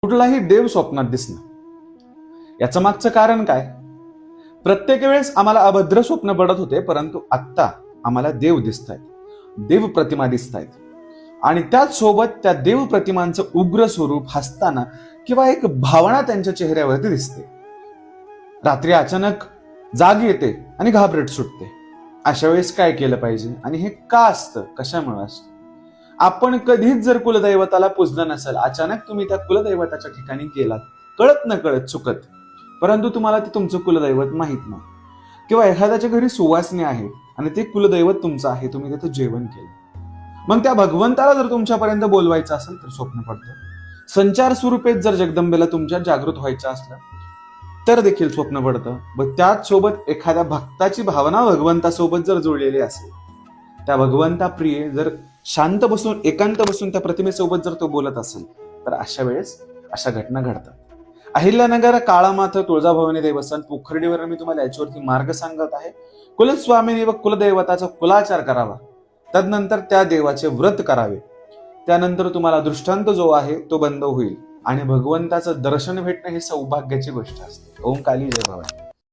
कुठलाही देव स्वप्नात दिसणं. याचं मागचं कारण काय? प्रत्येक वेळेस आम्हाला अभद्र स्वप्न पडत होते, परंतु आत्ता आम्हाला देव दिसतायत, देव प्रतिमा दिसतायत. आणि त्याच सोबत त्या देव प्रतिमांचं उग्र स्वरूप हसताना किंवा एक भावना त्यांच्या चेहऱ्यावरती दिसते. रात्री अचानक जाग येते आणि घाबरट सुटते. अशा वेळेस काय केलं पाहिजे आणि हे का असतं, कशामुळे असतं? आपण कधीच जर कुलदैवताला पूजलं नसेल, अचानक तुम्ही त्या कुलदैवताच्या ठिकाणी गेलात, कळत न कळत चुकत, परंतु तुम्हाला ते तुमचं कुलदैवत माहित नाही, किंवा एखाद्याच्या घरी सुवासनी आहे आणि ते कुलदैवत तुमचं आहे, तुम्ही तिथं जेवण केलं, मग त्या भगवंताला जर तुमच्यापर्यंत बोलवायचं असेल तर स्वप्न पडतं. संचार स्वरूपेत जर जगदंबेला तुमच्या जागृत व्हायचं असलं तर देखील स्वप्न पडतं. व त्याच सोबत एखाद्या भक्ताची भावना भगवंतासोबत जर जोडलेली असेल, त्या भगवंता प्रिय जर शांत बसून एकांत बसून त्या प्रतिमेसोबत जर तो बोलत असेल, तर अशा वेळेस अशा घटना घडतात. अहिल्यानगर, काळामाथ, तुळजाभवानी देवस्थान, पोखर्डीवर मी तुम्हाला याच्यावरती मार्ग सांगत आहे. कुलस्वामिनी व कुलदैवताचा कुलाचार करावा, तदनंतर त्या देवाचे व्रत करावे. त्यानंतर तुम्हाला दृष्टांत जो आहे तो बंद होईल आणि भगवंताचं दर्शन भेटणं ही सौभाग्याची गोष्ट असते. ओम काली जय भवानी.